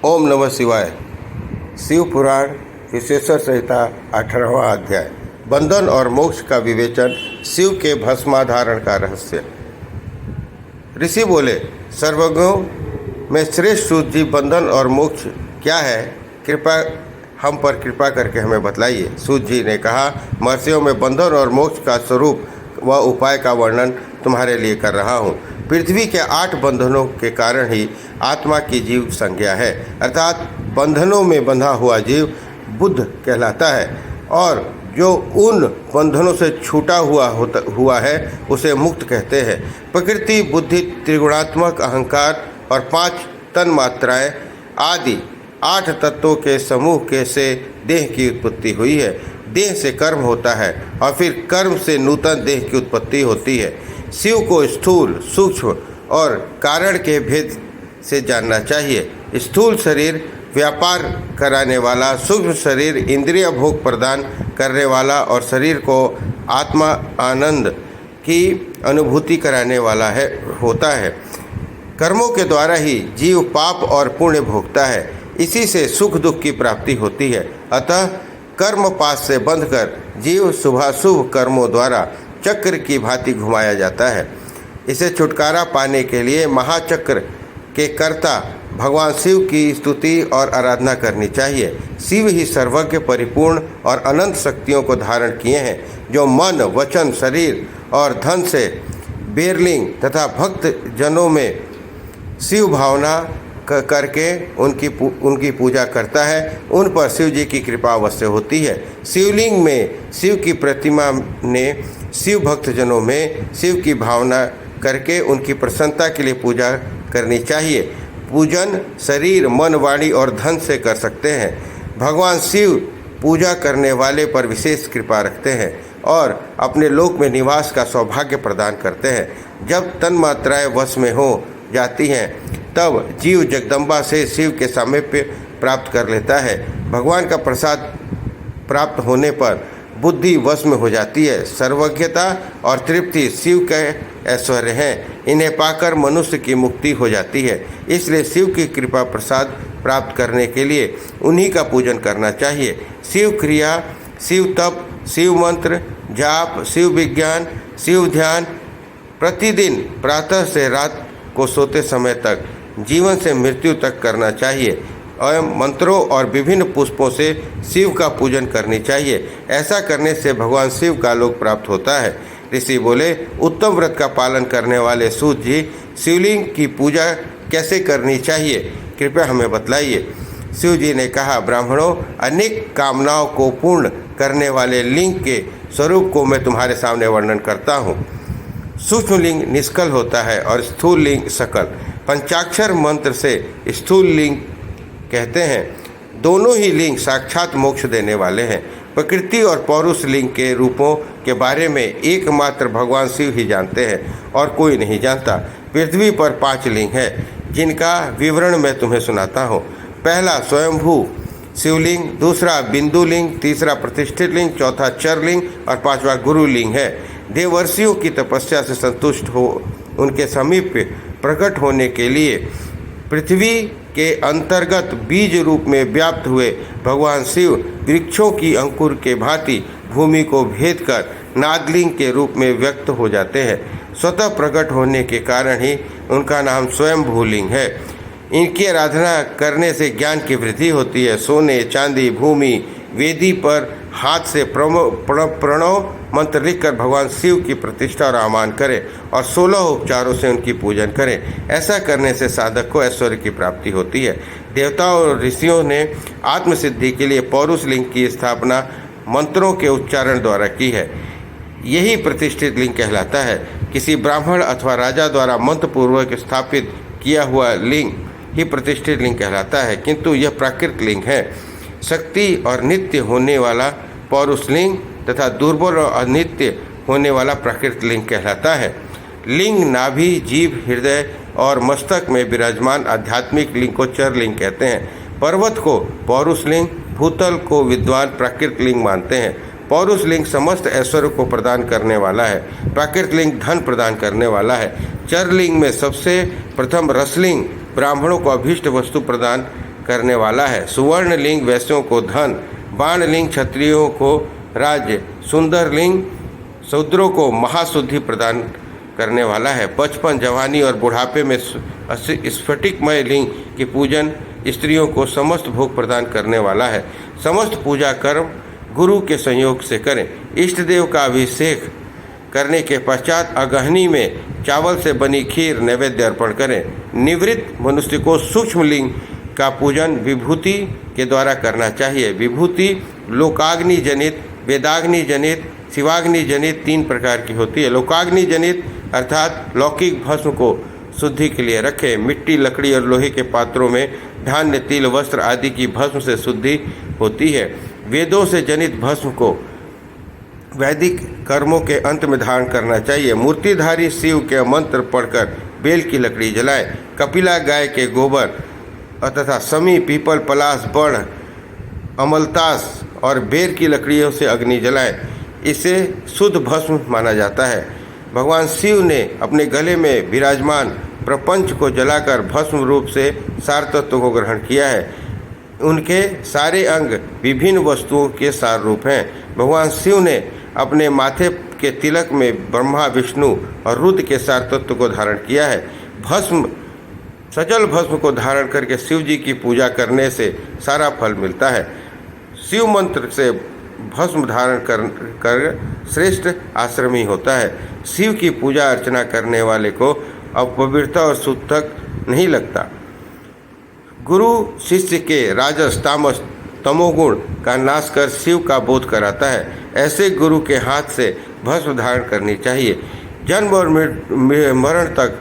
ओम नमः शिवाय। शिव पुराण विशेषण संहिता 18वां अध्याय। बंधन और मोक्ष का विवेचन, शिव के भस्माधारण का रहस्य। ऋषि बोले, सर्वज्ञों में श्रेष्ठ सूत जी, बंधन और मोक्ष क्या है? कृपा हम पर कृपा करके हमें बतलाइए। सूत जी ने कहा, महर्षियों में बंधन और मोक्ष का स्वरूप व उपाय का वर्णन तुम्हारे लिए कर रहा हूँ। पृथ्वी के 8 बंधनों के कारण ही आत्मा की जीव संज्ञा है, अर्थात बंधनों में बंधा हुआ जीव बुद्ध कहलाता है, और जो उन बंधनों से छूटा हुआ है उसे मुक्त कहते हैं। प्रकृति, बुद्धि, त्रिगुणात्मक अहंकार और 5 तन्मात्राएं आदि 8 तत्वों के समूह के से देह की उत्पत्ति हुई है। देह से कर्म होता है और फिर कर्म से नूतन देह की उत्पत्ति होती है। शिव को स्थूल, सूक्ष्म और कारण के भेद से जानना चाहिए। स्थूल शरीर व्यापार कराने वाला, सूक्ष्म शरीर इंद्रिय भोग प्रदान करने वाला और शरीर को आत्मा आनंद की अनुभूति कराने वाला होता है। कर्मों के द्वारा ही जीव पाप और पुण्य भोगता है, इसी से सुख दुख की प्राप्ति होती है। अतः कर्म पास से बंधकर जीव शुभाशुभ कर्मों द्वारा चक्र की भांति घुमाया जाता है। इसे छुटकारा पाने के लिए महाचक्र के कर्ता भगवान शिव की स्तुति और आराधना करनी चाहिए। शिव ही सर्वज्ञ, परिपूर्ण और अनंत शक्तियों को धारण किए हैं, जो मन, वचन, शरीर और धन से बेरलिंग तथा भक्त जनों में शिव भावना करके उनकी पूजा करता है। उन पर शिव जी की कृपा अवश्य होती है। शिवलिंग में शिव की प्रतिमा ने शिव भक्तजनों में शिव की भावना करके उनकी प्रसन्नता के लिए पूजा करनी चाहिए। पूजन शरीर, मन, वाणी और धन से कर सकते हैं। भगवान शिव पूजा करने वाले पर विशेष कृपा रखते हैं और अपने लोक में निवास का सौभाग्य प्रदान करते हैं। जब तन्मात्राएं वश में हो जाती हैं तब जीव जगदम्बा से शिव के सामीप्य प्राप्त कर लेता है। भगवान का प्रसाद प्राप्त होने पर बुद्धि वश में हो जाती है। सर्वज्ञता और तृप्ति शिव के ऐश्वर्य हैं, इन्हें पाकर मनुष्य की मुक्ति हो जाती है। इसलिए शिव की कृपा प्रसाद प्राप्त करने के लिए उन्हीं का पूजन करना चाहिए। शिव क्रिया, शिव तप, शिव मंत्र जाप, शिव विज्ञान, शिव ध्यान प्रतिदिन प्रातः से रात को सोते समय तक, जीवन से मृत्यु तक करना चाहिए। एवं मंत्रों और विभिन्न पुष्पों से शिव का पूजन करनी चाहिए। ऐसा करने से भगवान शिव का लोक प्राप्त होता है। ऋषि बोले, उत्तम व्रत का पालन करने वाले सूत जी, शिवलिंग की पूजा कैसे करनी चाहिए, कृपया हमें बतलाइए। शिव जी ने कहा, ब्राह्मणों, अनेक कामनाओं को पूर्ण करने वाले लिंग के स्वरूप को मैं तुम्हारे सामने वर्णन करता हूँ। सूक्ष्म लिंग निष्कल होता है और स्थूल लिंग सकल। पंचाक्षर मंत्र से स्थूल लिंग कहते हैं। दोनों ही लिंग साक्षात मोक्ष देने वाले हैं। प्रकृति और पौरुष लिंग के रूपों के बारे में एकमात्र भगवान शिव ही जानते हैं और कोई नहीं जानता। पृथ्वी पर 5 लिंग हैं, जिनका विवरण मैं तुम्हें सुनाता हूँ। पहला स्वयंभू शिवलिंग, दूसरा बिंदु लिंग, तीसरा प्रतिष्ठित लिंग, चौथा चर लिंग और 5वां गुरु लिंग है। देवर्षियों की तपस्या से संतुष्ट हो उनके समीप प्रकट होने के लिए पृथ्वी के अंतर्गत बीज रूप में व्याप्त हुए भगवान शिव वृक्षों की अंकुर के भांति भूमि को भेद कर नादलिंग के रूप में व्यक्त हो जाते हैं। स्वतः प्रकट होने के कारण ही उनका नाम स्वयं भूलिंग है। इनकी आराधना करने से ज्ञान की वृद्धि होती है। सोने, चांदी, भूमि, वेदी पर हाथ से प्रणव मंत्र लिखकर भगवान शिव की प्रतिष्ठा और आह्वान करें और 16 उपचारों से उनकी पूजन करें। ऐसा करने से साधक को ऐश्वर्य की प्राप्ति होती है। देवताओं और ऋषियों ने आत्मसिद्धि के लिए पौरुष लिंग की स्थापना मंत्रों के उच्चारण द्वारा की है। यही प्रतिष्ठित लिंग कहलाता है। किसी ब्राह्मण अथवा राजा द्वारा मंत्रपूर्वक स्थापित किया हुआ लिंग ही प्रतिष्ठित लिंग कहलाता है, किंतु यह प्राकृत लिंग है। शक्ति और नित्य होने वाला पौरुष लिंग तथा दुर्बल और अनित्य होने वाला प्राकृत लिंग कहलाता है। लिंग नाभि, जीभ, हृदय और मस्तक में विराजमान आध्यात्मिक लिंग को चर लिंग कहते हैं। पर्वत को पौरुष लिंग, भूतल को विद्वान प्राकृत लिंग मानते हैं। पौरुष लिंग समस्त ऐश्वर्य को प्रदान करने वाला है। प्राकृत लिंग धन प्रदान करने वाला है। चर लिंग में सबसे प्रथम रसलिंग ब्राह्मणों को अभीष्ट वस्तु प्रदान करने वाला है। सुवर्ण लिंग वैश्यों को धन, बाण लिंग क्षत्रियों को राज्य, सुंदर लिंग शूद्रों को महाशुद्धि प्रदान करने वाला है। बचपन, जवानी और बुढ़ापे में स्फटिकमय लिंग की पूजन स्त्रियों को समस्त भोग प्रदान करने वाला है। समस्त पूजा कर्म गुरु के संयोग से करें। इष्ट देव का अभिषेक करने के पश्चात अगहनी में चावल से बनी खीर नैवेद्य अर्पण करें। निवृत्त मनुष्य को सूक्ष्म लिंग का पूजन विभूति के द्वारा करना चाहिए। विभूति लोकाग्नि जनित, वेदाग्नि जनित, शिवाग्नि जनित 3 प्रकार की होती है। लोकाग्नि जनित अर्थात लौकिक भस्म को शुद्धि के लिए रखें। मिट्टी, लकड़ी और लोहे के पात्रों में धान्य, तिल, वस्त्र आदि की भस्म से शुद्धि होती है। वेदों से जनित भस्म को वैदिक कर्मों के अंत में धारण करना चाहिए। मूर्तिधारी शिव के मंत्र पढ़कर बेल की लकड़ी जलाएं। कपिला गाय के गोबर तथा समी, पीपल, पलाश, बड़, अमलतास और बेर की लकड़ियों से अग्नि जलाएं। इसे शुद्ध भस्म माना जाता है। भगवान शिव ने अपने गले में विराजमान प्रपंच को जलाकर भस्म रूप से सार तत्व को ग्रहण किया है। उनके सारे अंग विभिन्न वस्तुओं के सार रूप हैं। भगवान शिव ने अपने माथे के तिलक में ब्रह्मा, विष्णु और रुद्र के सार तत्व को धारण किया है। भस्म, सजल भस्म को धारण करके शिव जी की पूजा करने से सारा फल मिलता है। शिव मंत्र से भस्म धारण कर श्रेष्ठ आश्रमी होता है। शिव की पूजा अर्चना करने वाले को अपवित्रता और सूतक नहीं लगता। गुरु शिष्य के राजस, तामस, तमोगुण का नाश कर शिव का बोध कराता है। ऐसे गुरु के हाथ से भस्म धारण करनी चाहिए। जन्म और मरण तक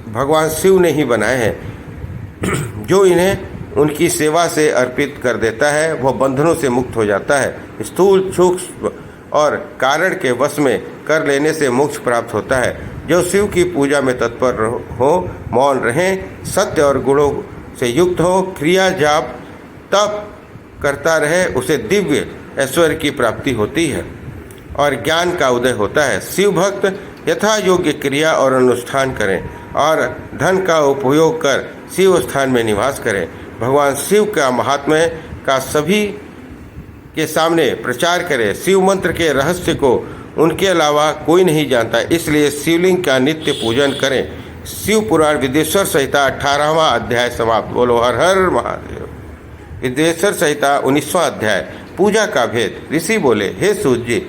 भगवान शिव ने ही बनाए हैं। जो इन्हें उनकी सेवा से अर्पित कर देता है वह बंधनों से मुक्त हो जाता है। स्थूल, सूक्ष्म और कारण के वश में कर लेने से मोक्ष प्राप्त होता है। जो शिव की पूजा में तत्पर हो, मौन रहें, सत्य और गुणों से युक्त हो, क्रिया, जाप, तप करता रहे, उसे दिव्य ऐश्वर्य की प्राप्ति होती है और ज्ञान का उदय होता है। शिव भक्त यथा योग्य क्रिया और अनुष्ठान करें और धन का उपयोग कर शिव स्थान में निवास करें। भगवान शिव का महात्म्य का सभी के सामने प्रचार करें। शिव मंत्र के रहस्य को उनके अलावा कोई नहीं जानता, इसलिए शिवलिंग का नित्य पूजन करें। शिव पुराण विदेश्वर संहिता 18वां अध्याय समाप्त। बोलो हर हर महादेव। विदेश्वर संहिता 19वां अध्याय। पूजा का भेद। ऋषि बोले, हे सूत जी,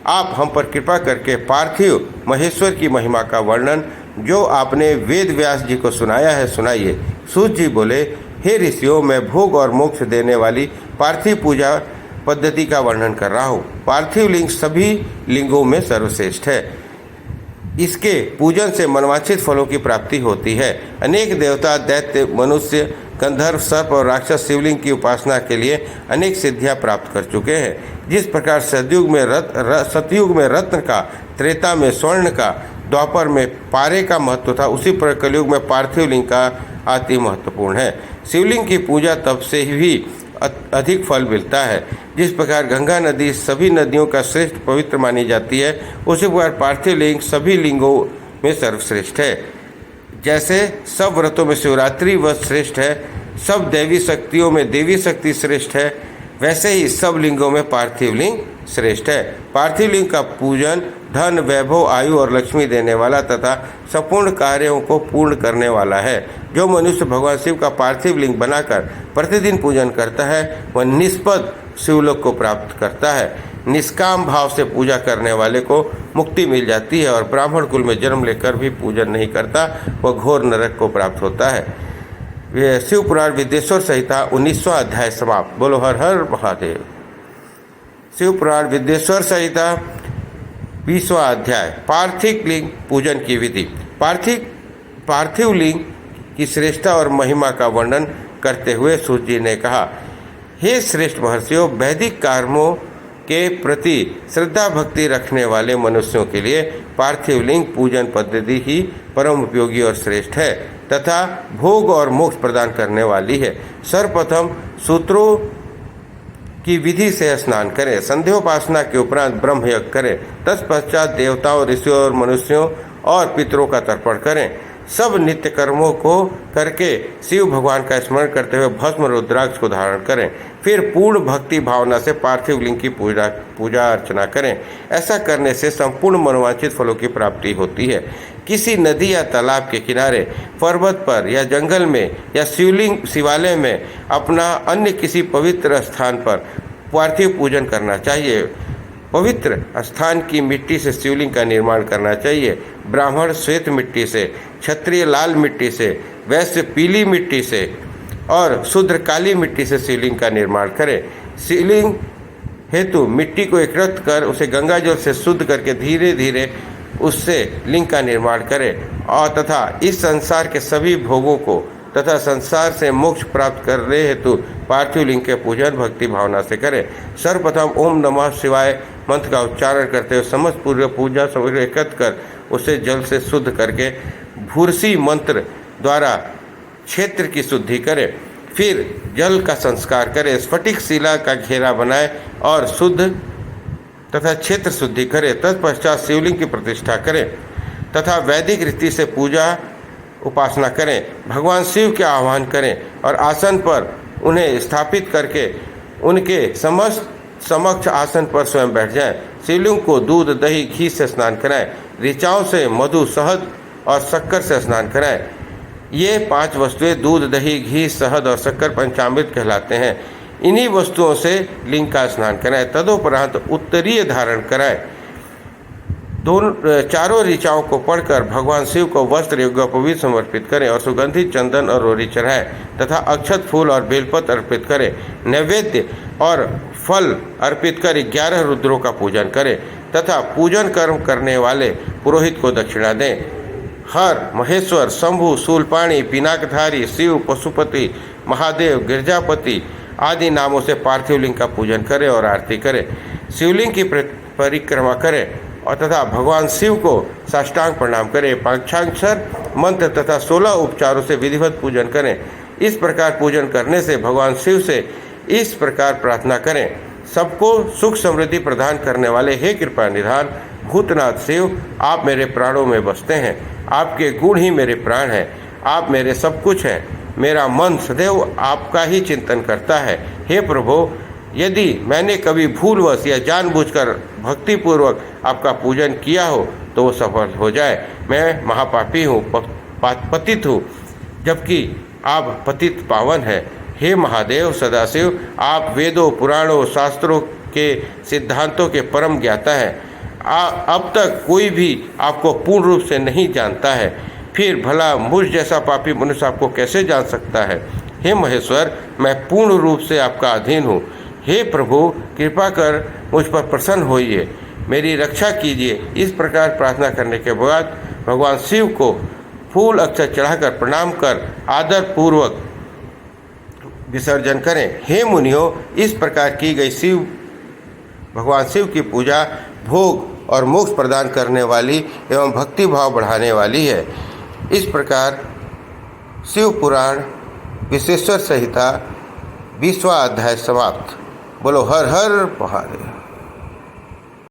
आप हम पर कृपा करके पार्थिव महेश्वर की महिमा का वर्णन जो आपने वेद व्यास जी को सुनाया है सुनाइए। सूत जी बोले, हे ऋषियों, मैं भोग और मोक्ष देने वाली पार्थिव पूजा पद्धति का वर्णन कर रहा हूँ। पार्थिव लिंग सभी लिंगों में सर्वश्रेष्ठ है। इसके पूजन से मनवांछित फलों की प्राप्ति होती है। अनेक देवता, दैत्य, मनुष्य, गंधर्व, सर्प और राक्षस शिवलिंग की उपासना के लिए अनेक सिद्धियां प्राप्त कर चुके हैं। जिस प्रकार सतयुग में रत्न का, त्रेता में स्वर्ण का, द्वापर में पारे का महत्व था, उसी प्रकार कलयुग में पार्थिव लिंग का अति महत्वपूर्ण है। शिवलिंग की पूजा तब से भी अधिक फल मिलता है। जिस प्रकार गंगा नदी सभी नदियों का श्रेष्ठ पवित्र मानी जाती है, उसी प्रकार पार्थिव लिंग सभी लिंगों में सर्वश्रेष्ठ है। जैसे सब व्रतों में शिवरात्रि व्रत श्रेष्ठ है, सब दैवी शक्तियों में देवी शक्ति श्रेष्ठ है, वैसे ही सब लिंगों में पार्थिव लिंग श्रेष्ठ है। पार्थिव लिंग का पूजन धन, वैभव, आयु और लक्ष्मी देने वाला तथा संपूर्ण कार्यों को पूर्ण करने वाला है। जो मनुष्य भगवान शिव का पार्थिव लिंग बनाकर प्रतिदिन पूजन करता है वह निष्पद शिवलोक को प्राप्त करता है। निष्काम भाव से पूजा करने वाले को मुक्ति मिल जाती है और ब्राह्मण कुल में जन्म लेकर भी पूजन नहीं करता वह घोर नरक को प्राप्त होता है। शिव पुराण विदेश्वर संहिता 19वां अध्याय समाप्त। बोलो हर हर महादेव। शिव पुराण विदेश्वर संहिता 20वां अध्याय। पार्थिव लिंग पूजन की विधि। पार्थिव लिंग की श्रेष्ठता और महिमा का वर्णन करते हुए सूत जी ने कहा, हे श्रेष्ठ महर्षियों, वैदिक कर्मों के प्रति श्रद्धा भक्ति रखने वाले मनुष्यों के लिए पार्थिव लिंग पूजन पद्धति ही परम उपयोगी और श्रेष्ठ है तथा भोग और मोक्ष प्रदान करने वाली है। सर्वप्रथम सूत्रों की विधि से स्नान करें, संध्योपासना के उपरांत ब्रह्म यज्ञ करें, तत्पश्चात देवताओं, ऋषियों और मनुष्यों और पितरों का तर्पण करें। सब नित्य कर्मों को करके शिव भगवान का स्मरण करते हुए भस्म रुद्राक्ष को धारण करें। फिर पूर्ण भक्ति भावना से पार्थिव लिंग की पूजा अर्चना करें। ऐसा करने से संपूर्ण मनोवांछित फलों की प्राप्ति होती है। किसी नदी या तालाब के किनारे, पर्वत पर या जंगल में या शिवालय में अपना अन्य किसी पवित्र स्थान पर पार्थिव पूजन करना चाहिए। पवित्र स्थान की मिट्टी से शिवलिंग का निर्माण करना चाहिए। ब्राह्मण श्वेत मिट्टी से, क्षत्रिय लाल मिट्टी से, वैश्य पीली मिट्टी से और शूद्र काली मिट्टी से शिवलिंग का निर्माण करें। शिवलिंग हेतु मिट्टी को एकत्र कर उसे गंगा जल से शुद्ध करके धीरे धीरे उससे लिंग का निर्माण करें और तथा इस संसार के सभी भोगों को तथा संसार से मोक्ष प्राप्त करने हेतु पार्थिव लिंग के पूजन भक्ति भावना से करें। सर्वप्रथम ओम नमः शिवाय मंत्र का उच्चारण करते हुए समस्त पूर्व पूजा सामग्री एकत्र कर उसे जल से शुद्ध करके भूर्सी मंत्र द्वारा क्षेत्र की शुद्धि करें। फिर जल का संस्कार करें। स्फटिक शिला का घेरा बनाए और शुद्ध तथा क्षेत्र शुद्धि करें। तत्पश्चात शिवलिंग की प्रतिष्ठा करें तथा वैदिक रीति से पूजा उपासना करें। भगवान शिव के आह्वान करें और आसन पर उन्हें स्थापित करके उनके समक्ष आसन पर स्वयं बैठ जाएं। शिवलिंग को दूध दही घी से स्नान कराएं। ऋचाओं से मधु शहद और शक्कर से स्नान कराएं। ये 5 वस्तुएं दूध दही घी शहद और शक्कर पंचामृत कहलाते हैं। इन्हीं वस्तुओं से लिंग का स्नान कराएं। तदुपरांत उत्तरीय धारण कराएं। चारों ऋचाओं को पढ़कर भगवान शिव को वस्त्र यज्ञोपवीत समर्पित करें और सुगंधित चंदन और रोरी चढ़ाएं तथा अक्षत फूल और बेलपत्र अर्पित करें। नैवेद्य और फल अर्पित कर 11 रुद्रों का पूजन करें तथा पूजन कर्म करने वाले पुरोहित को दक्षिणा दें। हर, महेश्वर, शंभु, शूलपाणी, पिनाकधारी, शिव, पशुपति, महादेव, गिरजापति आदि नामों से पार्थिव लिंग का पूजन करें और आरती करें। शिवलिंग की परिक्रमा करें और तथा भगवान शिव को साष्टांग प्रणाम करें। पंचाक्षर मंत्र तथा 16 उपचारों से विधिवत पूजन करें। इस प्रकार पूजन करने से भगवान शिव से इस प्रकार प्रार्थना करें। सबको सुख समृद्धि प्रदान करने वाले हे कृपा निधान भूतनाथ शिव, आप मेरे प्राणों में बसते हैं। आपके गुण ही मेरे प्राण हैं। आप मेरे सब कुछ हैं। मेरा मन सदैव आपका ही चिंतन करता है। हे प्रभु, यदि मैंने कभी भूलवश या जानबूझकर भक्तिपूर्वक आपका पूजन किया हो तो वो सफल हो जाए। मैं महापापी हूँ, पतित हूँ, जबकि आप पतित पावन हैं। हे महादेव सदाशिव, आप वेदों, पुराणों, शास्त्रों के सिद्धांतों के परम ज्ञाता हैं। अब तक कोई भी आपको पूर्ण रूप से नहीं जानता है, फिर भला मुझ जैसा पापी मनुष्य आपको कैसे जान सकता है। हे महेश्वर, मैं पूर्ण रूप से आपका अधीन हूँ। हे प्रभु, कृपा कर मुझ पर प्रसन्न होइए, मेरी रक्षा कीजिए। इस प्रकार प्रार्थना करने के बाद भगवान शिव को फूल अक्षत चढ़ाकर प्रणाम कर आदर पूर्वक विसर्जन करें। हे मुनियों, इस प्रकार की गई भगवान शिव की पूजा भोग और मोक्ष प्रदान करने वाली एवं भक्ति भाव बढ़ाने वाली है। इस प्रकार शिव पुराण विशेश्वर संहिता 20वां अध्याय समाप्त। बोलो हर हर महादेव।